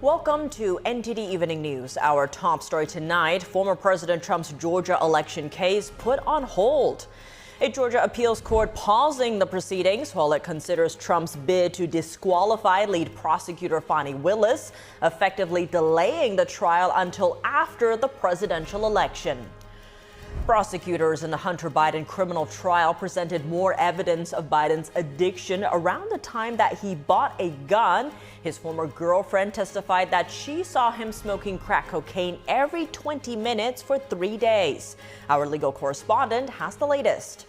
Welcome to NTD Evening News. Our top story tonight, former President Trump's Georgia election case put on hold. A Georgia appeals court pausing the proceedings while it considers Trump's bid to disqualify lead prosecutor Fani Willis, effectively delaying the trial until after the presidential election. Prosecutors in the Hunter Biden criminal trial presented more evidence of Biden's addiction around the time that he bought a gun. His former girlfriend testified that she saw him smoking crack cocaine every 20 minutes for 3 days. Our legal correspondent has the latest.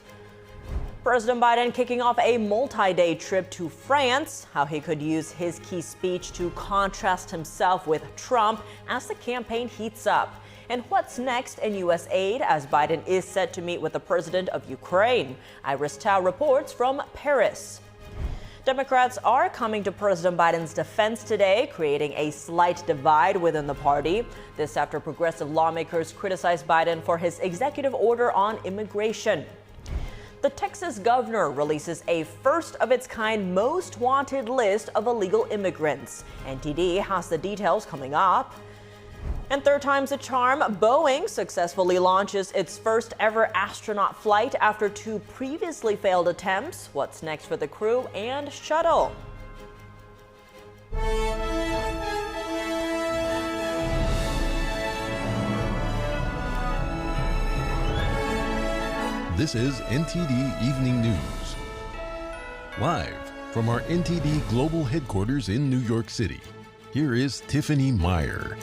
President Biden kicking off a multi-day trip to France, how he could use his key speech to contrast himself with Trump as the campaign heats up. And what's next in U.S. aid as Biden is set to meet with the president of Ukraine. Iris Tao reports from Paris. Democrats are coming to President Biden's defense today, creating a slight divide within the party. This after progressive lawmakers criticized Biden for his executive order on immigration. The Texas governor releases a first-of-its-kind most wanted list of illegal immigrants. NTD has the details coming up. And third time's a charm, Boeing successfully launches its first ever astronaut flight after 2 previously failed attempts. What's next for the crew and shuttle? This is NTD Evening News. Live from our NTD Global Headquarters in New York City, here is Tiffany Meyer.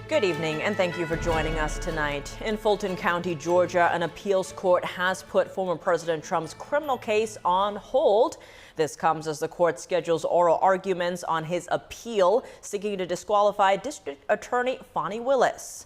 Good evening, and thank you for joining us tonight. In Fulton County, Georgia, an appeals court has put former President Trump's criminal case on hold. This comes as the court schedules oral arguments on his appeal seeking to disqualify District Attorney Fani Willis.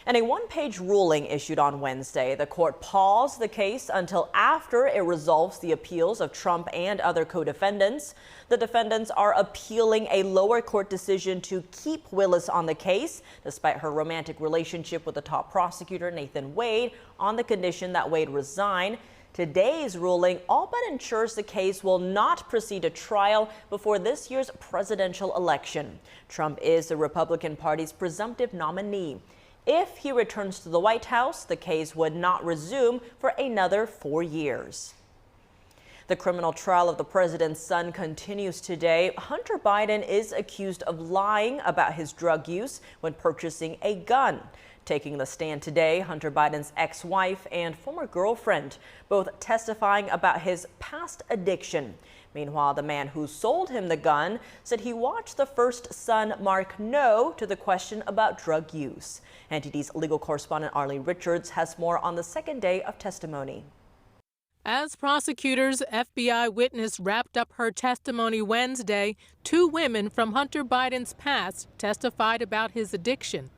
In a one-page ruling issued on Wednesday, the court paused the case until after it resolves the appeals of Trump and other co-defendants. The defendants are appealing a lower court decision to keep Willis on the case, despite her romantic relationship with the top prosecutor, Nathan Wade, on the condition that Wade resign. Today's ruling all but ensures the case will not proceed to trial before this year's presidential election. Trump is the Republican Party's presumptive nominee. If he returns to the White House, the case would not resume for another 4 years. The criminal trial of the president's son continues today. Hunter Biden is accused of lying about his drug use when purchasing a gun. Taking the stand today, Hunter Biden's ex-wife and former girlfriend, both testifying about his past addiction. Meanwhile, the man who sold him the gun said he watched the first son Mark no to the question about drug use. NTD's legal correspondent Arlene Richards has more on the second day of testimony. As prosecutors, FBI witness wrapped up her testimony Wednesday, 2 women from Hunter Biden's past testified about his addiction.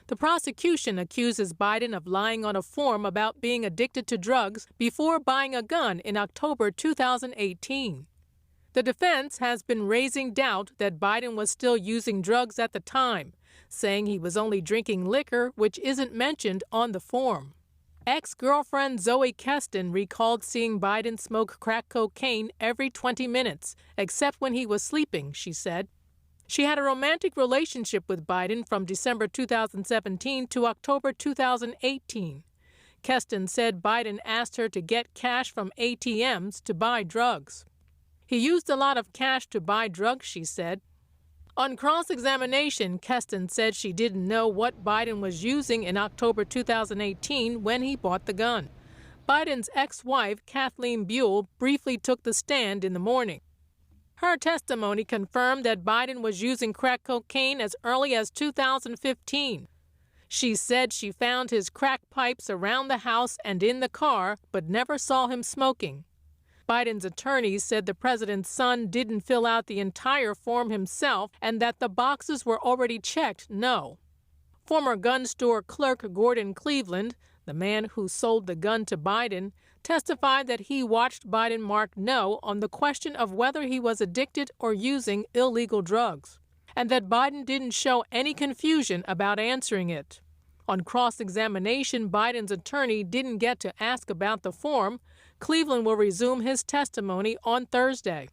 The prosecution accuses Biden of lying on a form about being addicted to drugs before buying a gun in October 2018. The defense has been raising doubt that Biden was still using drugs at the time, saying he was only drinking liquor, which isn't mentioned on the form. Ex-girlfriend Zoe Keston recalled seeing Biden smoke crack cocaine every 20 minutes, except when he was sleeping, she said. She had a romantic relationship with Biden from December 2017 to October 2018. Keston said Biden asked her to get cash from ATMs to buy drugs. He used a lot of cash to buy drugs, she said. On cross-examination, Keston said she didn't know what Biden was using in October 2018 when he bought the gun. Biden's ex-wife, Kathleen Buell, briefly took the stand in the morning. Her testimony confirmed that Biden was using crack cocaine as early as 2015. She said she found his crack pipes around the house and in the car, but never saw him smoking. Biden's attorneys said the president's son didn't fill out the entire form himself and that the boxes were already checked no. Former gun store clerk Gordon Cleveland, the man who sold the gun to Biden, testified that he watched Biden mark no on the question of whether he was addicted or using illegal drugs, and that Biden didn't show any confusion about answering it. On cross-examination, Biden's attorney didn't get to ask about the form. Cleveland will resume his testimony on Thursday.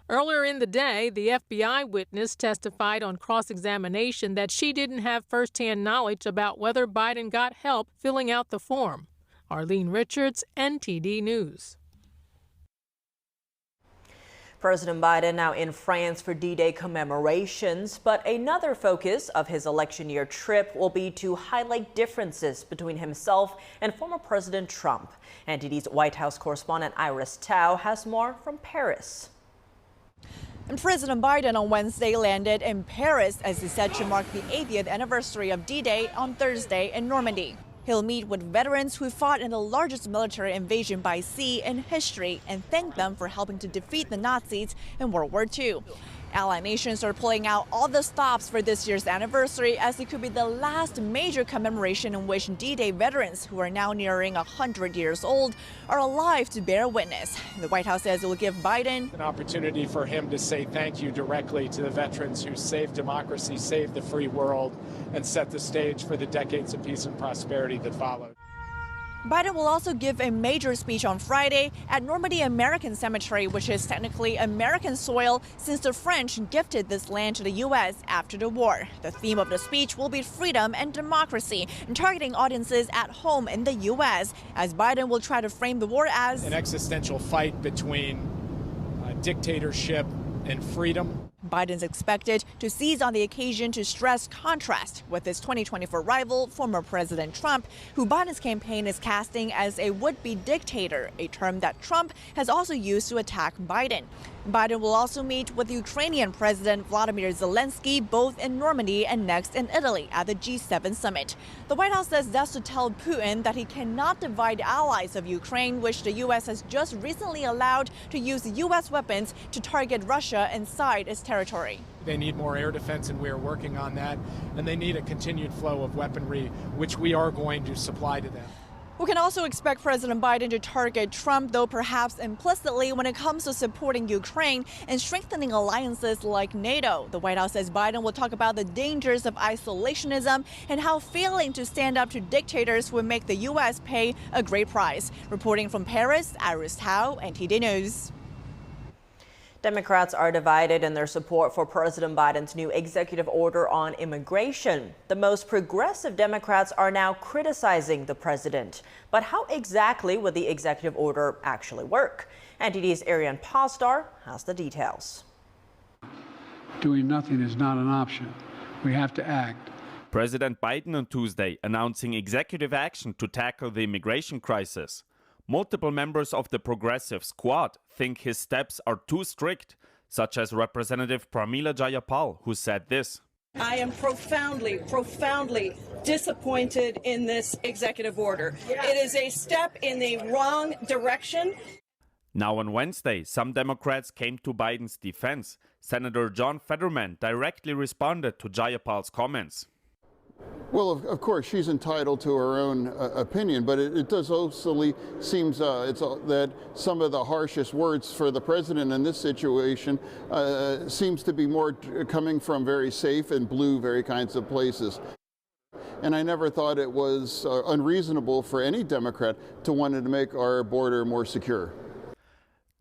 Earlier in the day, the FBI witness testified on cross-examination that she didn't have firsthand knowledge about whether Biden got help filling out the form. Arlene Richards, NTD News. President Biden now in France for D-Day commemorations, but another focus of his election year trip will be to highlight differences between himself and former President Trump. NTD's White House correspondent Iris Tao has more from Paris. And President Biden on Wednesday landed in Paris as he said to mark the 80th anniversary of D-Day on Thursday in Normandy. He'll meet with veterans who fought in the largest military invasion by sea in history and thank them for helping to defeat the Nazis in World War II. Allied nations are pulling out all the stops for this year's anniversary as it could be the last major commemoration in which D-Day veterans, who are now nearing 100 years old, are alive to bear witness. The White House says it will give Biden an opportunity for him to say thank you directly to the veterans who saved democracy, saved the free world, and set the stage for the decades of peace and prosperity that followed. Biden will also give a major speech on Friday at Normandy American Cemetery, which is technically American soil since the French gifted this land to the U.S. after the war. The theme of the speech will be freedom and democracy, and targeting audiences at home in the U.S., as Biden will try to frame the war as an existential fight between dictatorship and freedom. Biden's expected to seize on the occasion to stress contrast with his 2024 rival, former President Trump, who Biden's campaign is casting as a would-be dictator, a term that Trump has also used to attack Biden. Biden will also meet with Ukrainian President Volodymyr Zelensky, both in Normandy and next in Italy at the G7 summit. The White House says that's to tell Putin that he cannot divide allies of Ukraine, which the U.S. has just recently allowed to use U.S. weapons to target Russia inside its territory. They need more air defense, and we are working on that. And they need a continued flow of weaponry, which we are going to supply to them. We can also expect President Biden to target Trump, though perhaps implicitly, when it comes to supporting Ukraine and strengthening alliances like NATO. The White House says Biden will talk about the dangers of isolationism and how failing to stand up to dictators would make the U.S. pay a great price. Reporting from Paris, Iris Tao, NTD News. Democrats are divided in their support for President Biden's new executive order on immigration. The most progressive Democrats are now criticizing the president. But how exactly would the executive order actually work? NTD's Ariane Postar has the details. Doing nothing is not an option. We have to act. President Biden on Tuesday announcing executive action to tackle the immigration crisis. Multiple members of the Progressive Squad think his steps are too strict, such as Representative Pramila Jayapal, who said this. I am profoundly disappointed in this executive order. It is a step in the wrong direction. Now on Wednesday, some Democrats came to Biden's defense. Senator John Fetterman directly responded to Jayapal's comments. Well, of course, she's entitled to her own opinion, but it does also seems that some of the harshest words for the president in this situation seems to be more coming from very safe and blue, very kinds of places. And I never thought it was unreasonable for any Democrat to want to make our border more secure.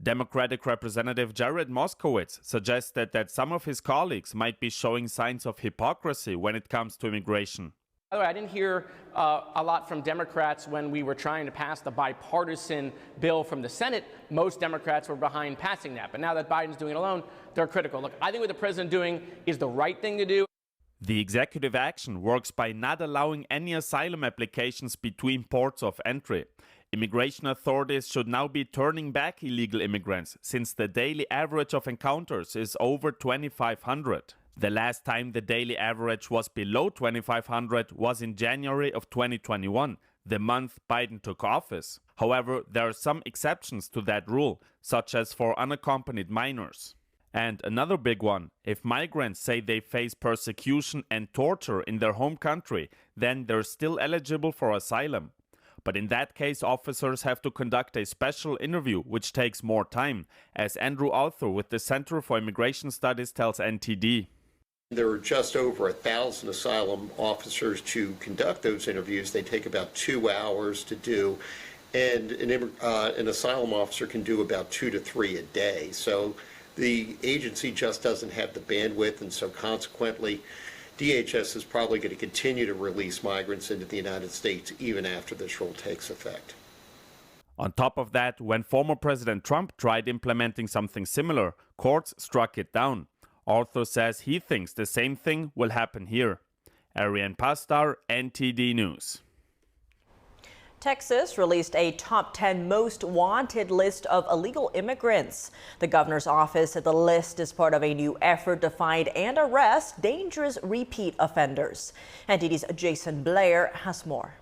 Democratic Representative Jared Moskowitz suggested that some of his colleagues might be showing signs of hypocrisy when it comes to immigration. By the way, I didn't hear a lot from Democrats when we were trying to pass the bipartisan bill from the Senate. Most Democrats were behind passing that. But now that Biden's doing it alone, they're critical. Look, I think what the president's doing is the right thing to do. The executive action works by not allowing any asylum applications between ports of entry. Immigration authorities should now be turning back illegal immigrants, since the daily average of encounters is over 2,500. The last time the daily average was below 2,500 was in January of 2021, the month Biden took office. However, there are some exceptions to that rule, such as for unaccompanied minors. And another big one, if migrants say they face persecution and torture in their home country, then they're still eligible for asylum. But in that case, officers have to conduct a special interview, which takes more time, as Andrew Arthur with the Center for Immigration Studies tells NTD. There are just over 1,000 asylum officers to conduct those interviews. They take about 2 hours to do, and an asylum officer can do about 2 to 3 a day. So The agency just doesn't have the bandwidth, and so consequently, DHS is probably going to continue to release migrants into the United States even after this rule takes effect. On top of that, when former President Trump tried implementing something similar, courts struck it down. Arthur says he thinks the same thing will happen here. Ariane Pastar, NTD News. Texas released a top 10 most wanted list of illegal immigrants. The governor's office said the list is part of a new effort to find and arrest dangerous repeat offenders. NTD's Jason Blair has more.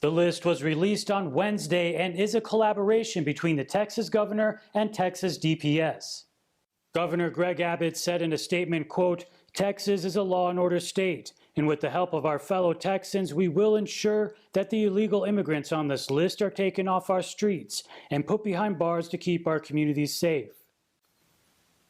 The list was released on Wednesday and is a collaboration between the Texas governor and Texas DPS. Governor Greg Abbott said in a statement, quote, "Texas is a law and order state, and with the help of our fellow Texans, we will ensure that the illegal immigrants on this list are taken off our streets and put behind bars to keep our communities safe."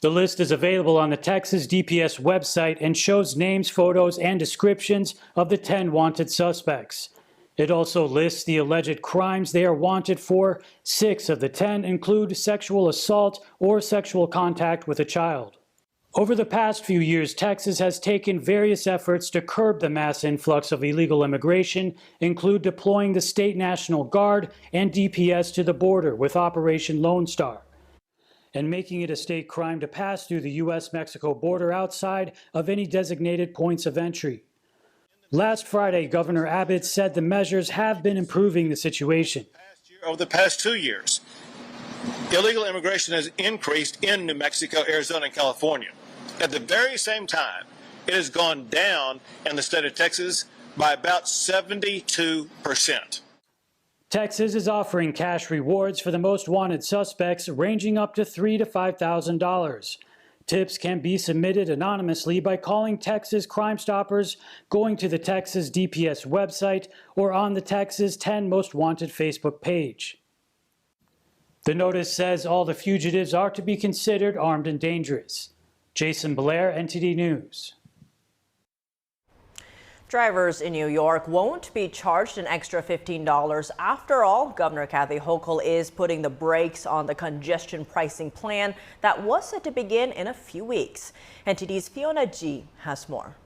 The list is available on the Texas DPS website and shows names, photos, and descriptions of the 10 wanted suspects. It also lists the alleged crimes they are wanted for. 6 of the 10 include sexual assault or sexual contact with a child. Over the past few years, Texas has taken various efforts to curb the mass influx of illegal immigration, include deploying the State National Guard and DPS to the border with Operation Lone Star, and making it a state crime to pass through the U.S.-Mexico border outside of any designated points of entry. Last Friday, Governor Abbott said the measures have been improving the situation. Over the past 2 years, illegal immigration has increased in New Mexico, Arizona, and California. At the very same time, it has gone down in the state of Texas by about 72%. Texas is offering cash rewards for the most wanted suspects, ranging up to $3,000 to $5,000. Tips can be submitted anonymously by calling Texas Crime Stoppers, going to the Texas DPS website, or on the Texas 10 Most Wanted Facebook page. The notice says all the fugitives are to be considered armed and dangerous. Jason Blair, NTD News. Drivers in New York won't be charged an extra $15. After all, Governor Kathy Hochul is putting the brakes on the congestion pricing plan that was set to begin in a few weeks. NTD's Fiona G has more.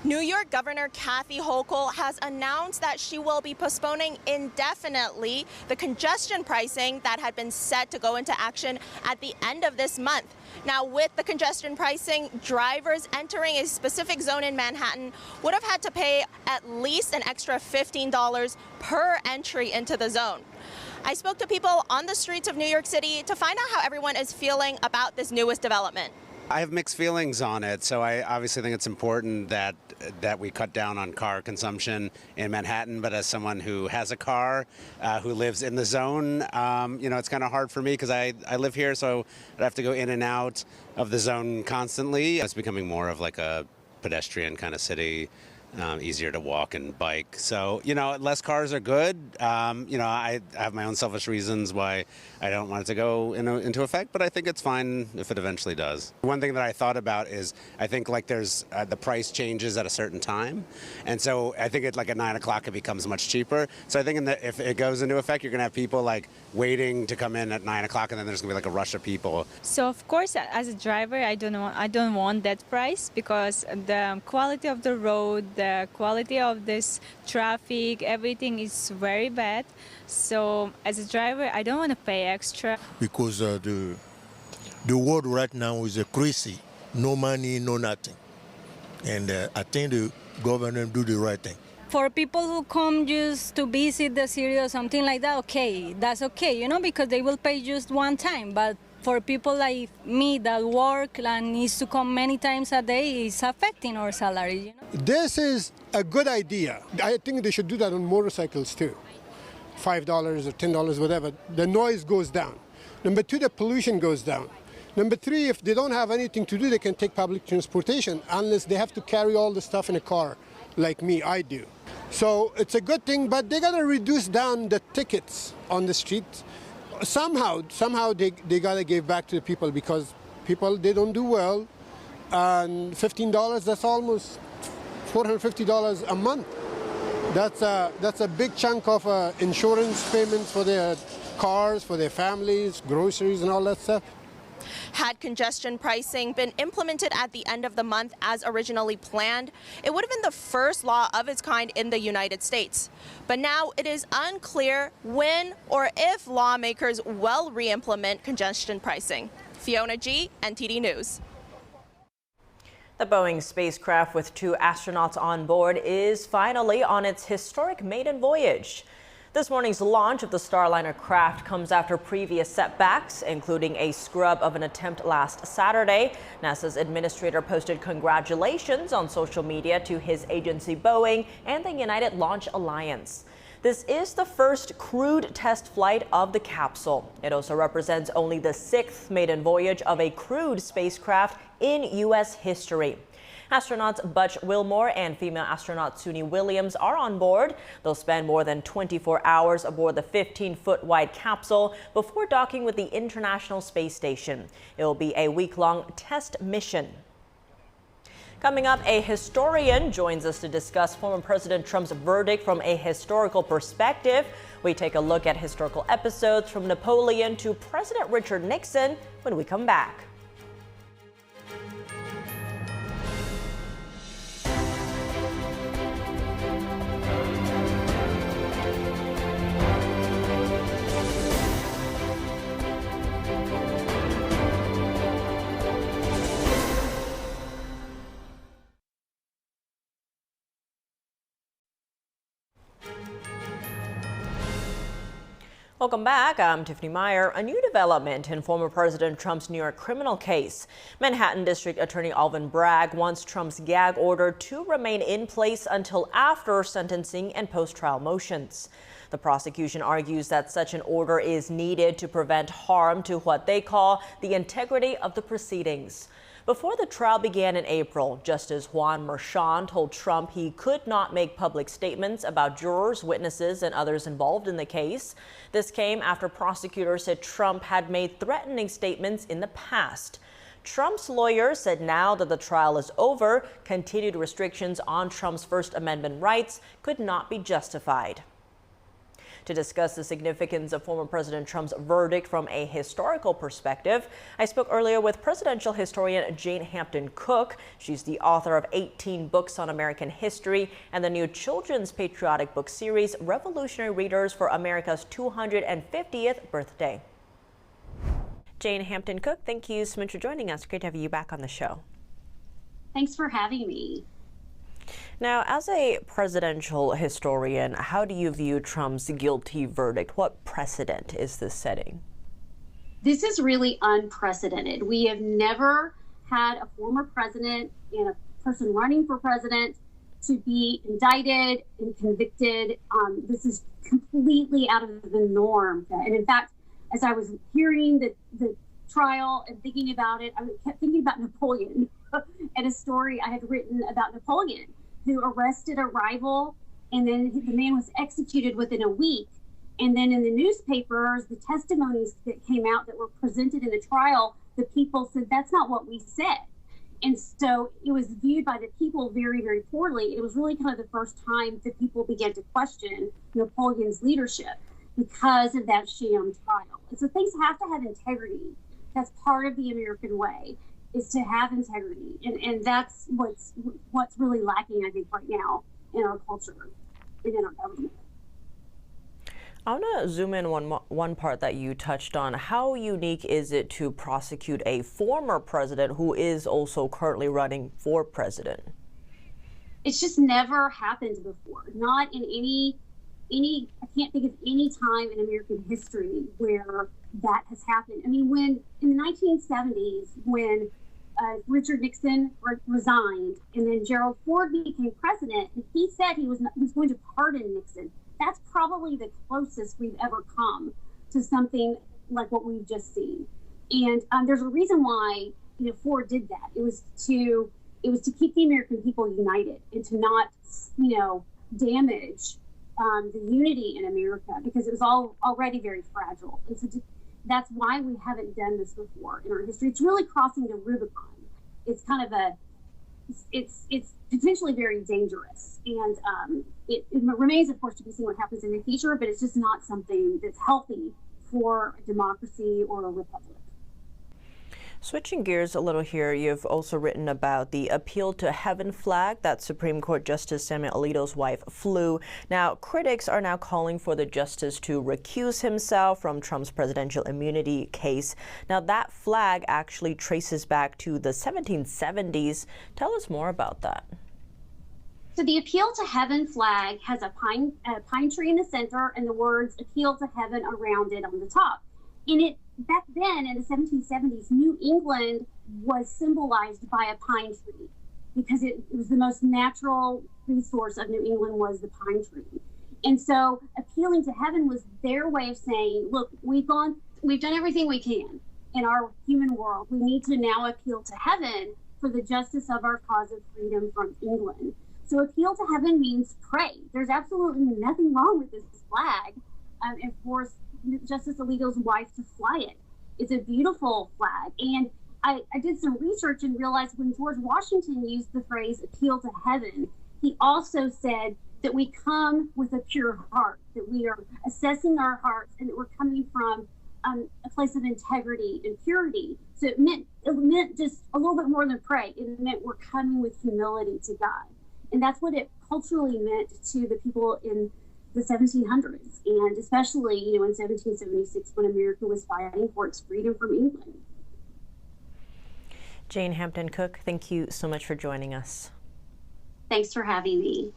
New York Governor Kathy Hochul has announced that she will be postponing indefinitely the congestion pricing that had been set to go into action at the end of this month. Now, with the congestion pricing, drivers entering a specific zone in Manhattan would have had to pay at least an extra $15 per entry into the zone. I spoke to people on the streets of New York City to find out how everyone is feeling about this newest development. I have mixed feelings on it, so I obviously think it's important that we cut down on car consumption in Manhattan. But as someone who has a car, who lives in the zone, it's kind of hard for me because I live here, so I have to go in and out of the zone constantly. It's becoming more of like a pedestrian kind of city. Easier to walk and bike. So, less cars are good. I have my own selfish reasons why I don't want it to go into effect, but I think it's fine if it eventually does. One thing that I thought about is I think there's the price changes at a certain time. And so I think at 9 o'clock it becomes much cheaper. So I think if it goes into effect, you're going to have people waiting to come in at 9 o'clock, and then there's going to be a rush of people. So of course, as a driver, I don't want that price because the quality of the road, the quality of this traffic, everything is very bad. So as a driver, I don't want to pay extra. Because the world right now is crazy. No money, no nothing. And I think the government do the right thing. For people who come just to visit the city or something like that, okay, that's okay, because they will pay just one time. But for people like me that work and needs to come many times a day, it's affecting our salary. This is a good idea. I think they should do that on motorcycles too. $5 or $10, whatever. The noise goes down. Number 2, the pollution goes down. Number 3, if they don't have anything to do, they can take public transportation unless they have to carry all the stuff in a car like me, I do. So it's a good thing, but they got to reduce down the tickets on the streets. Somehow they got to give back to the people because people, they don't do well. And $15, that's almost $450 a month. That's a big chunk of insurance payments for cars for their families, groceries and all that stuff. Had congestion pricing been implemented at the end of the month as originally planned, it would have been the first law of its kind in the United States. But now it is unclear when or if lawmakers will re-implement congestion pricing. Fiona G., NTD News. The Boeing spacecraft with 2 astronauts on board is finally on its historic maiden voyage. This morning's launch of the Starliner craft comes after previous setbacks, including a scrub of an attempt last Saturday. NASA's administrator posted congratulations on social media to his agency Boeing and the United Launch Alliance. This is the first crewed test flight of the capsule. It also represents only the 6th maiden voyage of a crewed spacecraft in U.S. history. Astronauts Butch Wilmore and female astronaut Suni Williams are on board. They'll spend more than 24 hours aboard the 15-foot wide capsule before docking with the International Space Station. It will be a week-long test mission. Coming up, a historian joins us to discuss former President Trump's verdict from a historical perspective. We take a look at historical episodes from Napoleon to President Richard Nixon when we come back. Welcome back. I'm Tiffany Meyer. A new development in former President Trump's New York criminal case. Manhattan District Attorney Alvin Bragg wants Trump's gag order to remain in place until after sentencing and post-trial motions. The prosecution argues that such an order is needed to prevent harm to what they call the integrity of the proceedings. Before the trial began in April, Justice Juan Merchan told Trump he could not make public statements about jurors, witnesses, and others involved in the case. This came after prosecutors said Trump had made threatening statements in the past. Trump's lawyer said now that the trial is over, continued restrictions on Trump's First Amendment rights could not be justified. To discuss the significance of former President Trump's verdict from a historical perspective, I spoke earlier with presidential historian Jane Hampton Cook. She's the author of 18 books on American history and the new children's patriotic book series, Revolutionary Readers for America's 250th birthday. Jane Hampton Cook, thank you so much for joining us. Great to have you back on the show. Thanks for having me. Now, as a presidential historian, how do you view Trump's guilty verdict? What precedent is this setting? This is really unprecedented. We have never had a former president and a person running for president to be indicted and convicted. This is completely out of the norm. And in fact, as I was hearing the trial and thinking about it, I kept thinking about Napoleon and a story I had written about Napoleon, who arrested a rival, and then the man was executed within a week. And then in the newspapers, the testimonies that came out that were presented in the trial, the people said, that's not what we said. And so it was viewed by the people very, very poorly. It was really kind of the first time that people began to question Napoleon's leadership because of that sham trial. And so things have to have integrity. That's part of the American way, is to have integrity. And that's what's really lacking, I think, right now in our culture and in our government. I want to zoom in one part that you touched on. How unique is it to prosecute a former president who is also currently running for president? It's just never happened before. Not in any, I can't think of any time in American history where that has happened. I mean, when in the 1970s, when Richard Nixon resigned and then Gerald Ford became president, and he said he was going to pardon Nixon. That's probably the closest we've ever come to something like what we've just seen. And there's a reason why Ford did that. It was to keep the American people united and to not damage the unity in America, because it was already very fragile. And so that's why we haven't done this before in our history. It's really crossing the Rubicon. It's kind of it's potentially very dangerous, and it remains, of course, to be seen what happens in the future. But it's just not something that's healthy for a democracy or a republic. Switching gears a little here, you've also written about the appeal to heaven flag that Supreme Court Justice Samuel Alito's wife flew. Now, critics are now calling for the justice to recuse himself from Trump's presidential immunity case. Now, that flag actually traces back to the 1770s. Tell us more about that. So the appeal to heaven flag has a pine tree in the center and the words appeal to heaven around it on the top. And it back then in the 1770s, New England was symbolized by a pine tree because it was the most natural resource of New England was the pine tree. And so appealing to heaven was their way of saying, look, we've done everything we can in our human world. We need to now appeal to heaven for the justice of our cause of freedom from England. So appeal to heaven means pray. There's absolutely nothing wrong with this flag. And force Justice Alito's wife to fly it. It's a beautiful flag. And I did some research and realized when George Washington used the phrase appeal to heaven, he also said that we come with a pure heart, that we are assessing our hearts and that we're coming from a place of integrity and purity. So it meant just a little bit more than pray. It meant we're coming with humility to God. And that's what it culturally meant to the people in the 1700s, and especially, in 1776 when America was fighting for its freedom from England. Jane Hampton Cook, thank you so much for joining us. Thanks for having me.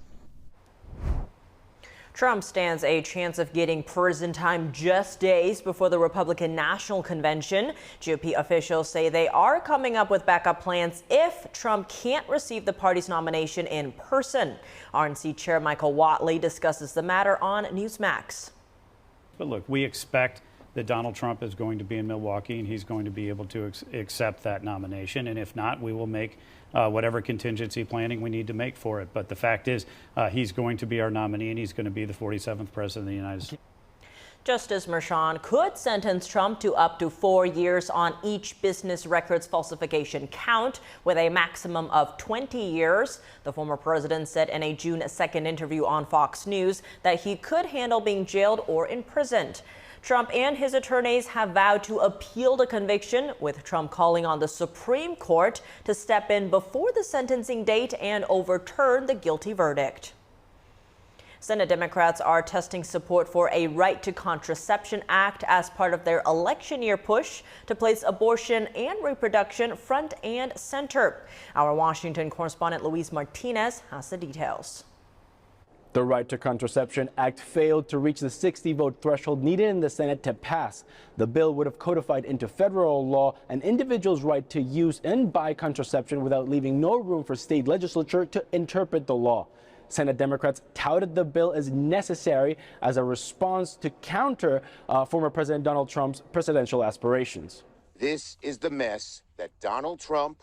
Trump stands a chance of getting prison time just days before the Republican National Convention. GOP officials say they are coming up with backup plans if Trump can't receive the party's nomination in person. RNC Chair Michael Whatley discusses the matter on Newsmax. But look, we expect that Donald Trump is going to be in Milwaukee and he's going to be able to accept that nomination. And if not, we will make whatever contingency planning we need to make for it. But the fact is, he's going to be our nominee and he's going to be the 47th president of the United States. Justice Merchan could sentence Trump to up to 4 years on each business records falsification count, with a maximum of 20 years. The former president said in a June 2nd interview on Fox News that he could handle being jailed or imprisoned. Trump and his attorneys have vowed to appeal the conviction, with Trump calling on the Supreme Court to step in before the sentencing date and overturn the guilty verdict. Senate Democrats are testing support for a Right to Contraception Act as part of their election year push to place abortion and reproduction front and center. Our Washington correspondent Luis Martinez has the details. The Right to Contraception Act failed to reach the 60-vote threshold needed in the Senate to pass. The bill would have codified into federal law an individual's right to use and buy contraception without leaving no room for state legislature to interpret the law. Senate Democrats touted the bill as necessary as a response to counter former President Donald Trump's presidential aspirations. This is the mess that Donald Trump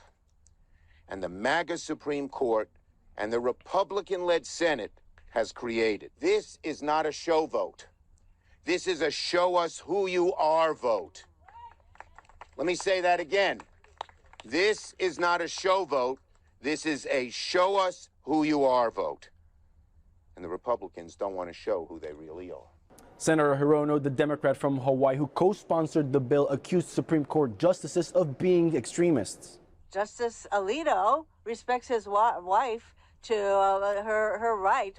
and the MAGA Supreme Court and the Republican-led Senate has created. This is not a show vote. This is a show us who you are vote. Let me say that again. This is not a show vote. This is a show us who you are vote. And the Republicans don't want to show who they really are. Senator Hirono, the Democrat from Hawaii who co-sponsored the bill, accused Supreme Court justices of being extremists. Justice Alito respects his wife to her right,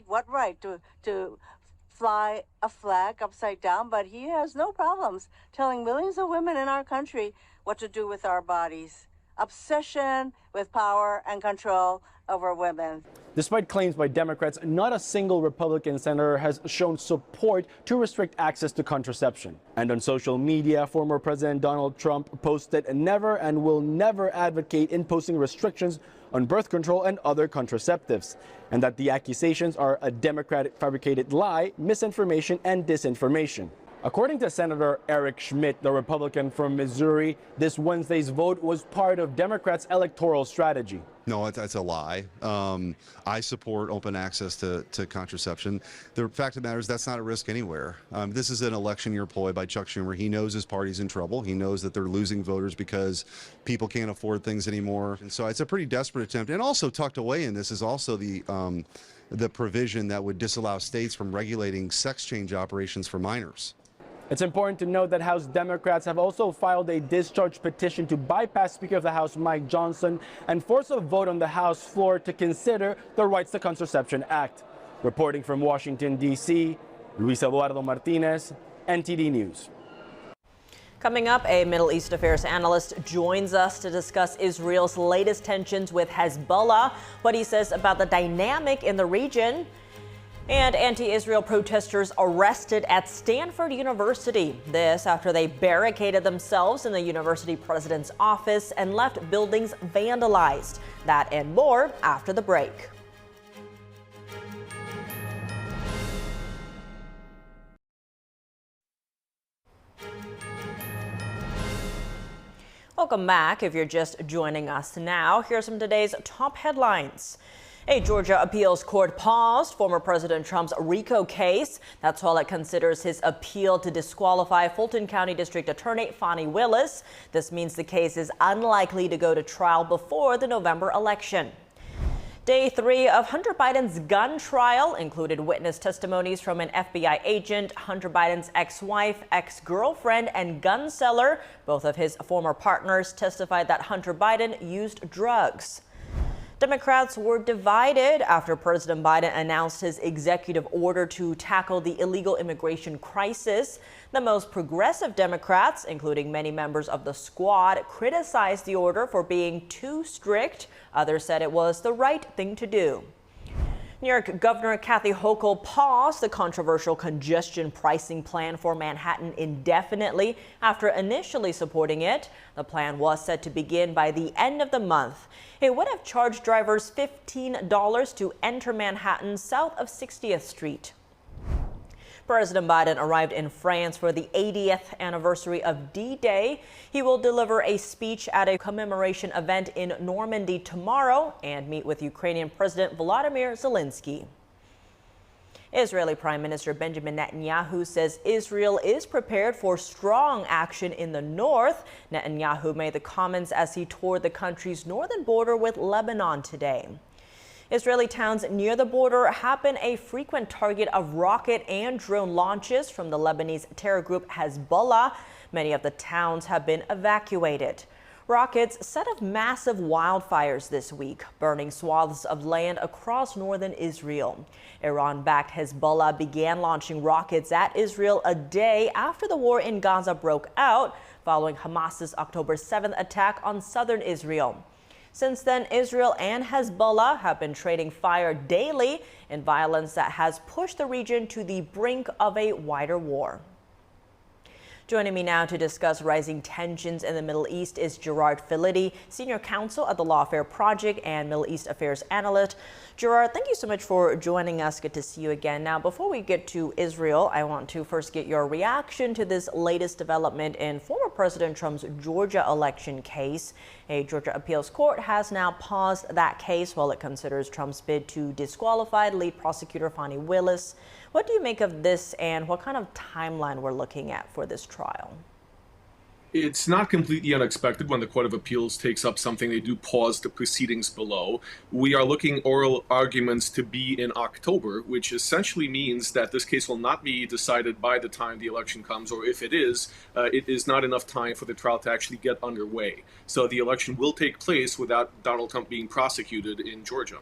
what right to fly a flag upside down, but he has no problems telling millions of women in our country what to do with our bodies. Obsession with power and control over women. Despite claims by Democrats, not a single Republican senator has shown support to restrict access to contraception. And on social media, former President Donald Trump posted never and will never advocate imposing restrictions on birth control and other contraceptives, and that the accusations are a Democratic fabricated lie, misinformation, and disinformation. According to Senator Eric Schmidt, the Republican from Missouri, this Wednesday's vote was part of Democrats' electoral strategy. No, that's a lie. I support open access to contraception. The fact of the matter is that's not a risk anywhere. This is an election year ploy by Chuck Schumer. He knows his party's in trouble. He knows that they're losing voters because people can't afford things anymore. And so it's a pretty desperate attempt. And also tucked away in this is also the provision that would disallow states from regulating sex change operations for minors. It's important to note that House Democrats have also filed a discharge petition to bypass Speaker of the House Mike Johnson and force a vote on the House floor to consider the Rights to Contraception Act. Reporting from Washington, D.C., Luis Eduardo Martinez, NTD News. Coming up, a Middle East affairs analyst joins us to discuss Israel's latest tensions with Hezbollah, what he says about the dynamic in the region, and anti-Israel protesters arrested at Stanford University. This after they barricaded themselves in the university president's office and left buildings vandalized. That and more after the break. Welcome back. If you're just joining us now, here's some of today's top headlines. A Georgia appeals court paused former President Trump's RICO case. That's while it considers his appeal to disqualify Fulton County District Attorney Fani Willis. This means the case is unlikely to go to trial before the November election. Day 3 of Hunter Biden's gun trial included witness testimonies from an FBI agent, Hunter Biden's ex-wife, ex-girlfriend, and gun seller. Both of his former partners testified that Hunter Biden used drugs. Democrats were divided after President Biden announced his executive order to tackle the illegal immigration crisis. The most progressive Democrats, including many members of the squad, criticized the order for being too strict. Others said it was the right thing to do. New York Governor Kathy Hochul paused the controversial congestion pricing plan for Manhattan indefinitely after initially supporting it. The plan was set to begin by the end of the month. It would have charged drivers $15 to enter Manhattan south of 60th Street. President Biden arrived in France for the 80th anniversary of D-Day. He will deliver a speech at a commemoration event in Normandy tomorrow and meet with Ukrainian President Volodymyr Zelensky. Israeli Prime Minister Benjamin Netanyahu says Israel is prepared for strong action in the north. Netanyahu made the comments as he toured the country's northern border with Lebanon today. Israeli towns near the border have been a frequent target of rocket and drone launches from the Lebanese terror group Hezbollah. Many of the towns have been evacuated. Rockets set off massive wildfires this week, burning swaths of land across northern Israel. Iran-backed Hezbollah began launching rockets at Israel a day after the war in Gaza broke out, following Hamas's October 7th attack on southern Israel. Since then, Israel and Hezbollah have been trading fire daily in violence that has pushed the region to the brink of a wider war. Joining me now to discuss rising tensions in the Middle East is Gerard Filitti, Senior Counsel at the Lawfare Project and Middle East Affairs Analyst. Gerard, thank you so much for joining us. Good to see you again. Now, before we get to Israel, I want to first get your reaction to this latest development in former President Trump's Georgia election case. A Georgia appeals court has now paused that case while it considers Trump's bid to disqualify lead prosecutor Fani Willis. What do you make of this, and what kind of timeline we're looking at for this trial? It's not completely unexpected when the Court of Appeals takes up something. They do pause the proceedings below. We are looking oral arguments to be in October, which essentially means that this case will not be decided by the time the election comes, or if it is not enough time for the trial to actually get underway. So the election will take place without Donald Trump being prosecuted in Georgia.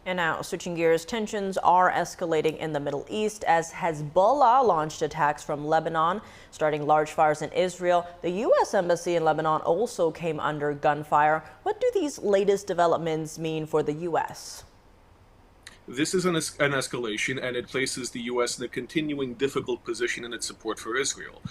And now, switching gears, tensions are escalating in the Middle East as Hezbollah launched attacks from Lebanon, starting large fires in Israel. The U.S. Embassy in Lebanon also came under gunfire. What do these latest developments mean for the U.S.? This is an escalation, and it places the U.S. in a continuing difficult position in its support for Israel.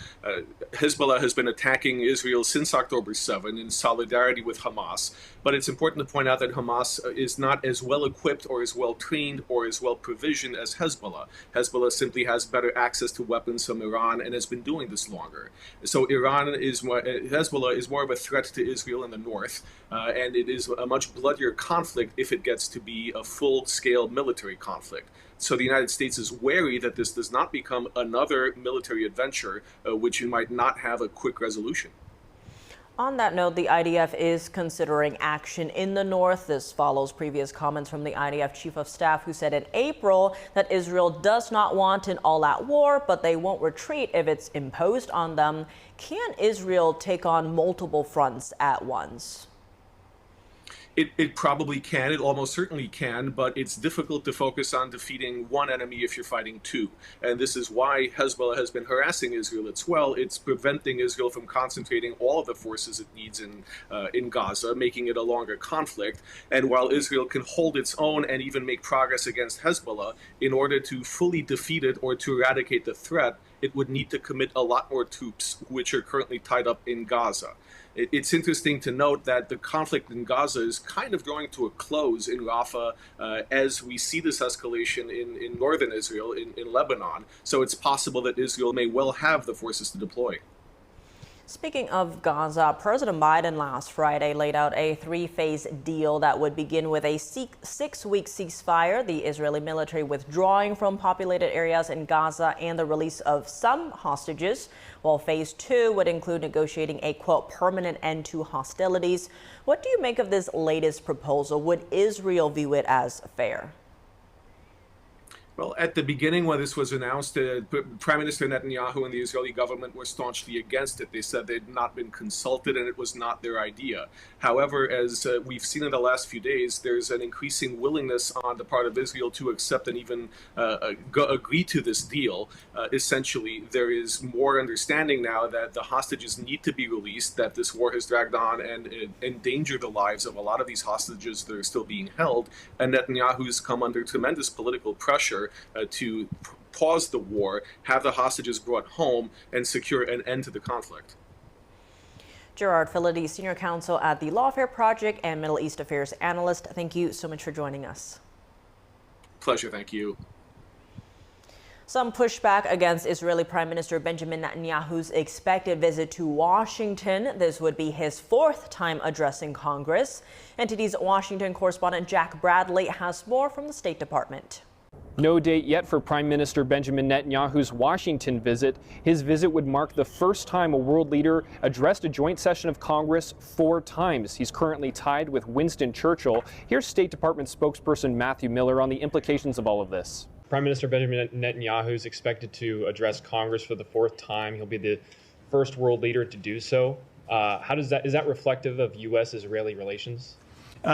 Hezbollah has been attacking Israel since October 7 in solidarity with Hamas, but it's important to point out that Hamas is not as well equipped or as well trained or as well provisioned as Hezbollah. Hezbollah simply has better access to weapons from Iran and has been doing this longer. So Hezbollah is more of a threat to Israel in the north, and it is a much bloodier conflict if it gets to be a full-scale military conflict. So the United States is wary that this does not become another military adventure, which might not have a quick resolution. On that note, the IDF is considering action in the north. This follows previous comments from the IDF chief of staff, who said in April that Israel does not want an all-out war, but they won't retreat if it's imposed on them. Can Israel take on multiple fronts at once? It probably can. It almost certainly can, but it's difficult to focus on defeating one enemy if you're fighting two. And this is why Hezbollah has been harassing Israel as well. It's preventing Israel from concentrating all of the forces it needs in Gaza, making it a longer conflict. And while Israel can hold its own and even make progress against Hezbollah, in order to fully defeat it or to eradicate the threat, it would need to commit a lot more troops, which are currently tied up in Gaza. It's interesting to note that the conflict in Gaza is kind of drawing to a close in Rafah as we see this escalation in northern Israel, in Lebanon. So it's possible that Israel may well have the forces to deploy. Speaking of Gaza, President Biden last Friday laid out a three-phase deal that would begin with a six-week ceasefire, the Israeli military withdrawing from populated areas in Gaza, and the release of some hostages, while phase two would include negotiating a, quote, permanent end to hostilities. What do you make of this latest proposal? Would Israel view it as fair? Well, at the beginning, when this was announced, Prime Minister Netanyahu and the Israeli government were staunchly against it. They said they'd not been consulted and it was not their idea. However, as we've seen in the last few days, there's an increasing willingness on the part of Israel to accept and even agree to this deal. Essentially, there is more understanding now that the hostages need to be released, that this war has dragged on and endangered the lives of a lot of these hostages that are still being held. And Netanyahu's come under tremendous political pressure to pause the war, have the hostages brought home, and secure an end to the conflict. Gerard Filitti, Senior Counsel at the Lawfare Project and Middle East Affairs Analyst, thank you so much for joining us. Pleasure, thank you. Some pushback against Israeli Prime Minister Benjamin Netanyahu's expected visit to Washington. This would be his fourth time addressing Congress. NTD's Washington correspondent Jack Bradley has more from the State Department. No date yet for Prime Minister Benjamin Netanyahu's Washington visit. His visit would mark the first time a world leader addressed a joint session of Congress 4 times. He's currently tied with Winston Churchill. Here's State Department spokesperson Matthew Miller on the implications of all of this. Prime Minister Benjamin Netanyahu is expected to address Congress for the 4th time. He'll be the first world leader to do so. Is that reflective of U.S.-Israeli relations?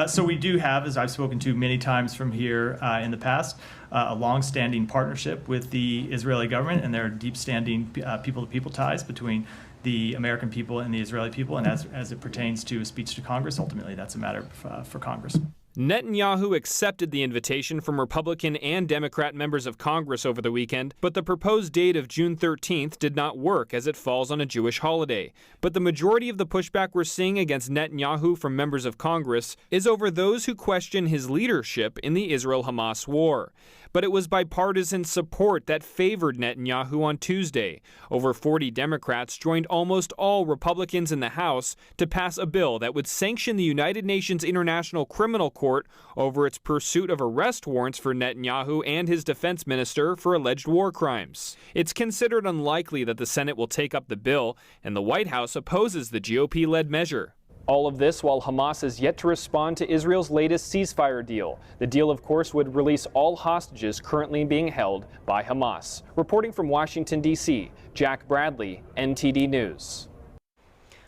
So we do have, as I've spoken to many times from here in the past, a long-standing partnership with the Israeli government, and there are deep-standing people-to-people ties between the American people and the Israeli people. And as it pertains to a speech to Congress, ultimately that's a matter for Congress. Netanyahu accepted the invitation from Republican and Democrat members of Congress over the weekend, but the proposed date of June 13th did not work as it falls on a Jewish holiday. But the majority of the pushback we're seeing against Netanyahu from members of Congress is over those who question his leadership in the Israel-Hamas war. But it was bipartisan support that favored Netanyahu on Tuesday. Over 40 Democrats joined almost all Republicans in the House to pass a bill that would sanction the United Nations International Criminal Court over its pursuit of arrest warrants for Netanyahu and his defense minister for alleged war crimes. It's considered unlikely that the Senate will take up the bill, and the White House opposes the GOP-led measure. All of this while Hamas is yet to respond to Israel's latest ceasefire deal. The deal, of course, would release all hostages currently being held by Hamas. Reporting from Washington, D.C., Jack Bradley, NTD News.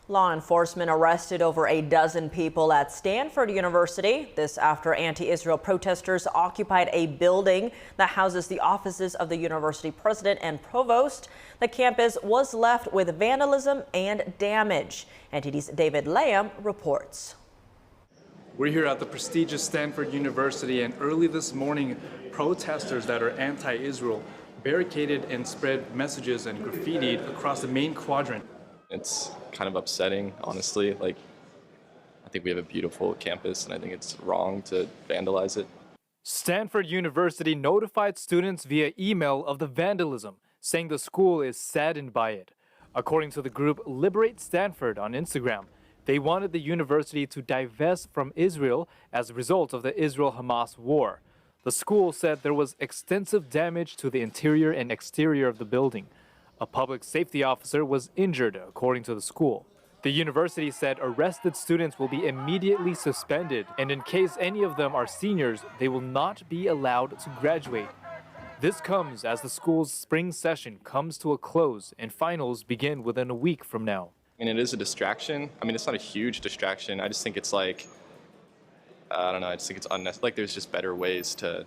Law enforcement arrested over a dozen people at Stanford University. This after anti-Israel protesters occupied a building that houses the offices of the university president and provost. The campus was left with vandalism and damage. NTD's David Lamb reports. We're here at the prestigious Stanford University, and early this morning, protesters that are anti-Israel barricaded and spread messages and graffitied across the main quadrant. It's kind of upsetting, honestly. I think we have a beautiful campus, and I think it's wrong to vandalize it. Stanford University notified students via email of the vandalism, saying the school is saddened by it. According to the group Liberate Stanford on Instagram, they wanted the university to divest from Israel as a result of the Israel-Hamas war. The school said there was extensive damage to the interior and exterior of the building. A public safety officer was injured, according to the school. The university said arrested students will be immediately suspended, and in case any of them are seniors, they will not be allowed to graduate. This comes as the school's spring session comes to a close and finals begin within a week from now. I mean, it is a distraction. I mean, it's not a huge distraction. I just think it's like, I don't know, I just think it's unnecessary. Like, there's just better ways to,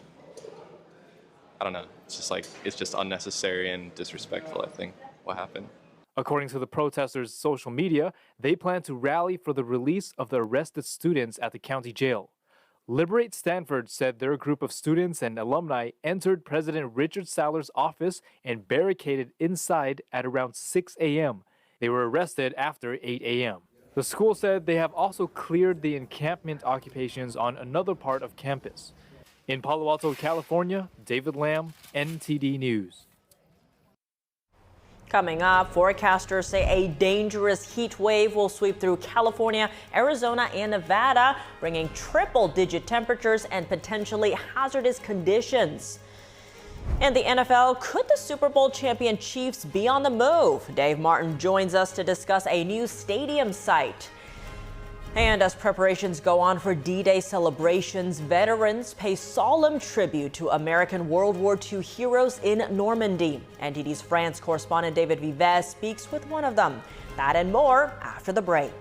I don't know. It's just unnecessary and disrespectful, I think, what happened. According to the protesters' social media, they plan to rally for the release of the arrested students at the county jail. Liberate Stanford said their group of students and alumni entered President Richard Saylor's office and barricaded inside at around 6 a.m. They were arrested after 8 a.m. The school said they have also cleared the encampment occupations on another part of campus. In Palo Alto, California, David Lamb, NTD News. Coming up, forecasters say a dangerous heat wave will sweep through California, Arizona, and Nevada, bringing triple-digit temperatures and potentially hazardous conditions. And the NFL, could the Super Bowl champion Chiefs be on the move? Dave Martin joins us to discuss a new stadium site. And as preparations go on for D-Day celebrations, veterans pay solemn tribute to American World War II heroes in Normandy. NTD's France correspondent David Vives speaks with one of them. That and more after the break.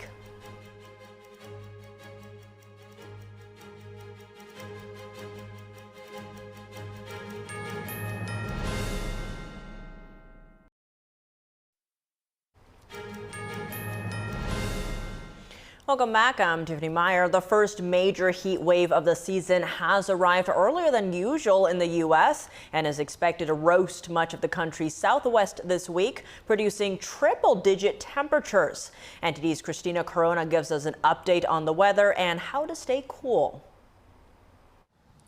Welcome back. I'm Tiffany Meyer. The first major heat wave of the season has arrived earlier than usual in the U.S. and is expected to roast much of the country's southwest this week, producing triple-digit temperatures. NTD's Christina Corona gives us an update on the weather and how to stay cool.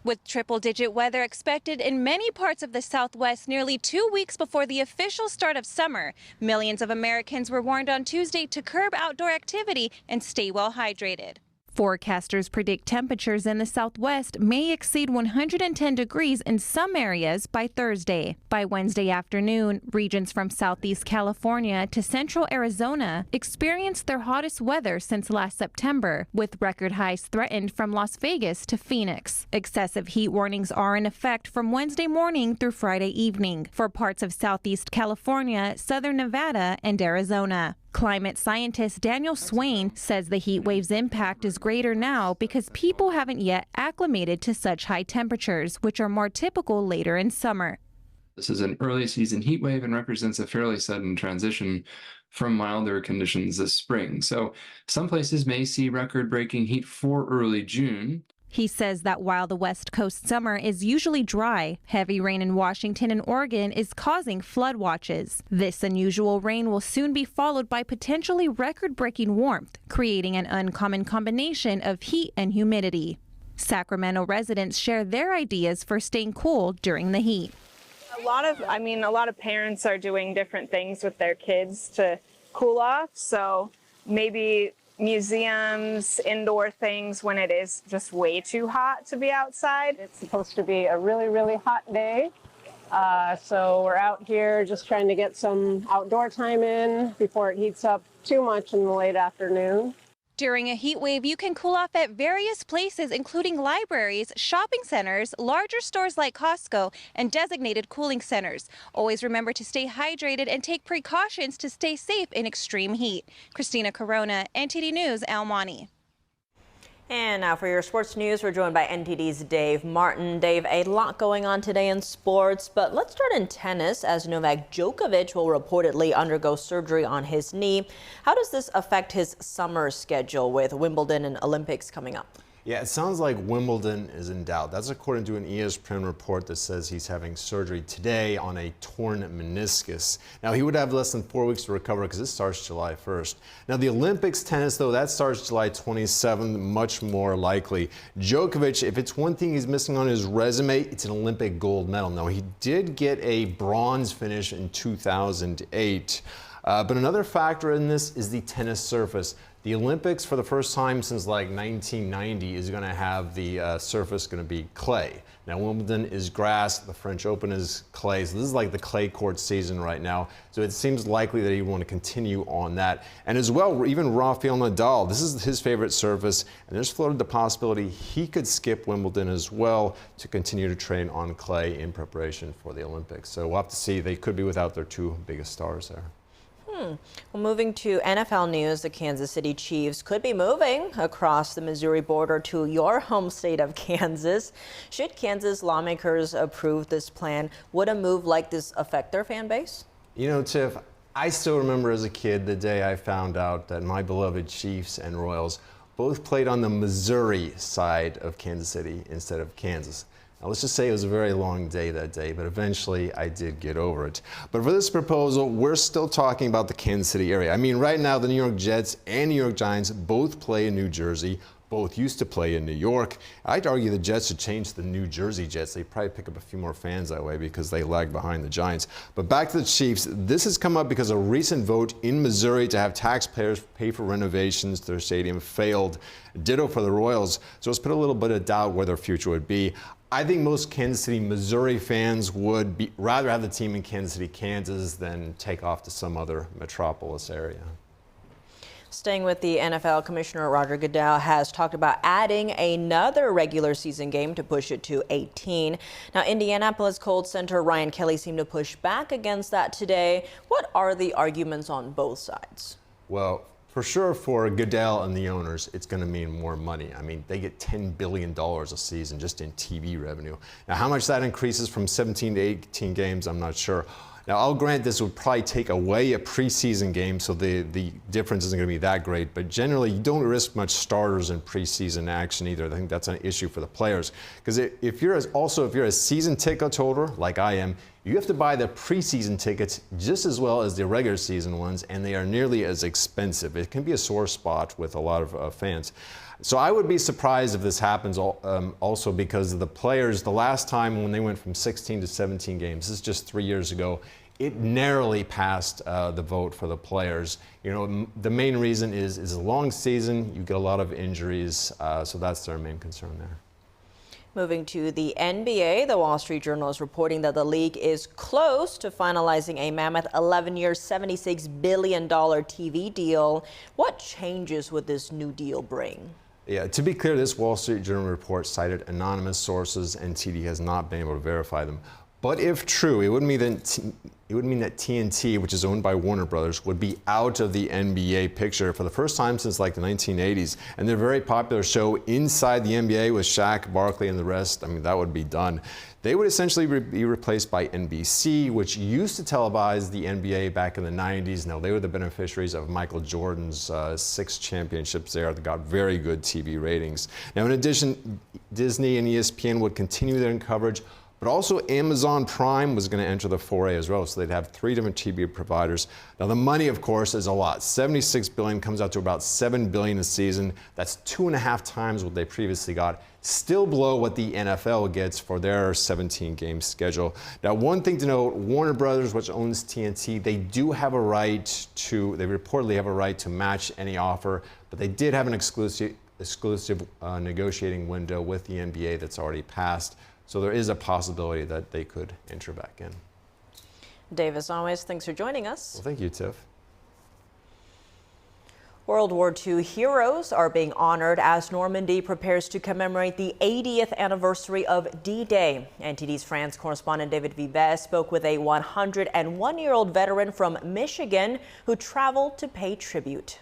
With triple-digit weather expected in many parts of the Southwest nearly 2 weeks before the official start of summer, millions of Americans were warned on Tuesday to curb outdoor activity and stay well hydrated. Forecasters predict temperatures in the Southwest may exceed 110 degrees in some areas by Thursday. By Wednesday afternoon, regions from southeast California to central Arizona experienced their hottest weather since last September, with record highs threatened from Las Vegas to Phoenix. Excessive heat warnings are in effect from Wednesday morning through Friday evening for parts of southeast California, southern Nevada, and Arizona. Climate scientist Daniel Swain says the heat wave's impact is greater now because people haven't yet acclimated to such high temperatures, which are more typical later in summer. This is an early season heat wave and represents a fairly sudden transition from milder conditions this spring. So some places may see record-breaking heat for early June. He says that while the West Coast summer is usually dry, heavy rain in Washington and Oregon is causing flood watches. This unusual rain will soon be followed by potentially record-breaking warmth, creating an uncommon combination of heat and humidity. Sacramento residents share their ideas for staying cool during the heat. A lot of parents are doing different things with their kids to cool off, so maybe museums, indoor things when it is just way too hot to be outside. It's supposed to be a really, really hot day. So we're out here just trying to get some outdoor time in before it heats up too much in the late afternoon. During a heat wave, you can cool off at various places, including libraries, shopping centers, larger stores like Costco, and designated cooling centers. Always remember to stay hydrated and take precautions to stay safe in extreme heat. Christina Corona, NTD News, El Monte. And now for your sports news, we're joined by NTD's Dave Martin. Dave, a lot going on today in sports, but let's start in tennis as Novak Djokovic will reportedly undergo surgery on his knee. How does this affect his summer schedule with Wimbledon and Olympics coming up? Yeah, it sounds like Wimbledon is in doubt. That's according to an ESPN report that says he's having surgery today on a torn meniscus. Now, he would have less than 4 weeks to recover because it starts July 1st. Now, the Olympics tennis, though, that starts July 27th, much more likely. Djokovic, if it's one thing he's missing on his resume, it's an Olympic gold medal. Now, he did get a bronze finish in 2008. But another factor in this is the tennis surface. The Olympics, for the first time since like 1990, is going to have the surface going to be clay. Now, Wimbledon is grass, the French Open is clay, so this is like the clay court season right now. So it seems likely that he want to continue on that. And as well, even Rafael Nadal, this is his favorite surface, and there's floated the possibility he could skip Wimbledon as well to continue to train on clay in preparation for the Olympics. So we'll have to see. They could be without their two biggest stars there. Well, moving to NFL news, the Kansas City Chiefs could be moving across the Missouri border to your home state of Kansas. Should Kansas lawmakers approve this plan, would a move like this affect their fan base? You know, Tiff, I still remember as a kid the day I found out that my beloved Chiefs and Royals both played on the Missouri side of Kansas City instead of Kansas. Now, let's just say it was a very long day that day, but eventually I did get over it. But for this proposal, we're still talking about the Kansas City area. I mean, right now, the New York Jets and New York Giants both play in New Jersey. Both used to play in New York. I'd argue the Jets should change to the New Jersey Jets. They probably pick up a few more fans that way because they lag behind the Giants. But back to the Chiefs. This has come up because a recent vote in Missouri to have taxpayers pay for renovations to their stadium failed. Ditto for the Royals. So it's put a little bit of doubt where their future would be. I think most Kansas City, Missouri fans would rather have the team in Kansas City, Kansas than take off to some other metropolis area. Staying with the NFL, Commissioner Roger Goodell has talked about adding another regular season game to push it to 18. Now, Indianapolis Colts center Ryan Kelly seemed to push back against that today. What are the arguments on both sides? Well, for sure, for Goodell and the owners, it's going to mean more money. I mean, they get $10 billion a season just in TV revenue. Now, how much that increases from 17 to 18 games, I'm not sure. Now, I'll grant this would probably take away a preseason game, so the difference isn't going to be that great. But generally, you don't risk much starters in preseason action either. I think that's an issue for the players. Because if you're a season ticket holder, like I am, you have to buy the preseason tickets just as well as the regular season ones, and they are nearly as expensive. It can be a sore spot with a lot of fans. So I would be surprised if this happens also because the players, the last time when they went from 16 to 17 games, this is just 3 years ago, it narrowly passed the vote for the players. You know, the main reason is a long season, you get a lot of injuries, so that's their main concern there. Moving to the NBA, the Wall Street Journal is reporting that the league is close to finalizing a mammoth 11-year, $76 billion TV deal. What changes would this new deal bring? Yeah, to be clear, this Wall Street Journal report cited anonymous sources, and NTD has not been able to verify them. But if true, it would mean that TNT, which is owned by Warner Brothers, would be out of the NBA picture for the first time since like the 1980s. And their very popular show Inside the NBA with Shaq, Barkley, and the rest, I mean, that would be done. They would essentially be replaced by NBC, which used to televise the NBA back in the 90s. Now, they were the beneficiaries of Michael Jordan's 6 championships there that got very good TV ratings. Now, in addition, Disney and ESPN would continue their coverage, but also Amazon Prime was going to enter the foray as well, so they'd have 3 different TV providers. Now, the money, of course, is a lot. $76 billion comes out to about $7 billion a season. That's 2.5 times what they previously got. Still below what the NFL gets for their 17-game schedule. Now, one thing to note, Warner Brothers, which owns TNT, they reportedly have a right to match any offer, but they did have an exclusive negotiating window with the NBA that's already passed. So there is a possibility that they could enter back in. Dave, as always, thanks for joining us. Well, thank you, Tiff. World War II heroes are being honored as Normandy prepares to commemorate the 80th anniversary of D-Day. NTD's France correspondent David Vives spoke with a 101-year-old veteran from Michigan who traveled to pay tribute.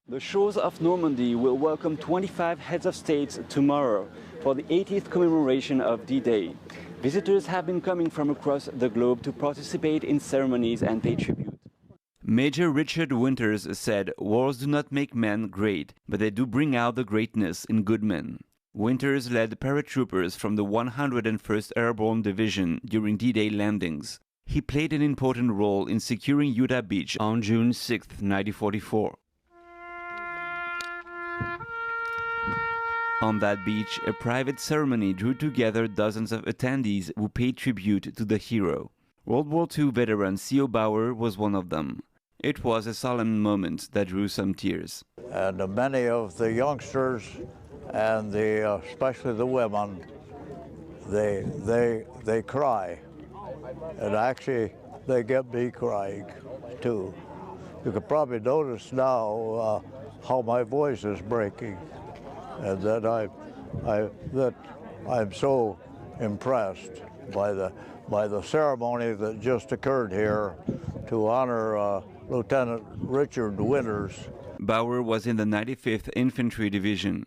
The shores of Normandy will welcome 25 heads of states tomorrow for the 80th commemoration of D-Day. Visitors have been coming from across the globe to participate in ceremonies and pay tribute. Major Richard Winters said, "Wars do not make men great, but they do bring out the greatness in good men." Winters led paratroopers from the 101st Airborne Division during D-Day landings. He played an important role in securing Utah Beach on June 6, 1944. On that beach, a private ceremony drew together dozens of attendees who paid tribute to the hero. World War II veteran C.O. Bauer was one of them. It was a solemn moment that drew some tears. And many of the youngsters and especially the women, they cry. And actually, they get me crying too. You can probably notice now how my voice is breaking, and that I'm so impressed by the ceremony that just occurred here to honor Lieutenant Richard Winters. Bauer was in the 95th Infantry Division.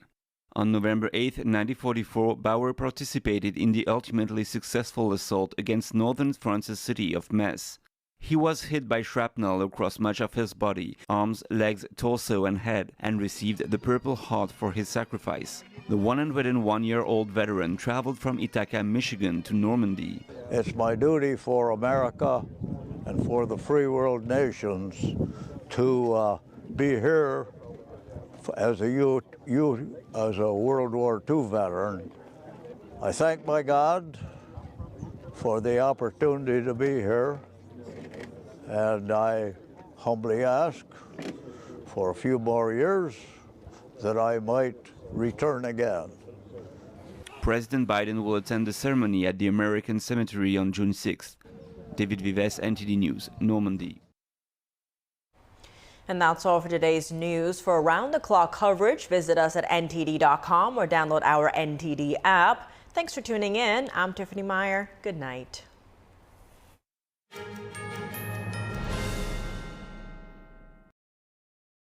On November 8, 1944, Bauer participated in the ultimately successful assault against northern France's city of Metz. He was hit by shrapnel across much of his body, arms, legs, torso and head, and received the Purple Heart for his sacrifice. The 101-year-old veteran traveled from Ithaca, Michigan to Normandy. It's my duty for America and for the free world nations to be here as a World War II veteran. I thank my God for the opportunity to be here, and I humbly ask for a few more years that I might return again. President Biden will attend the ceremony at the American Cemetery on June 6th. David Vives, NTD News, Normandy. And that's all for today's news. For around-the-clock coverage, visit us at ntd.com or download our NTD app. Thanks for tuning in. I'm Tiffany Meyer. Good night.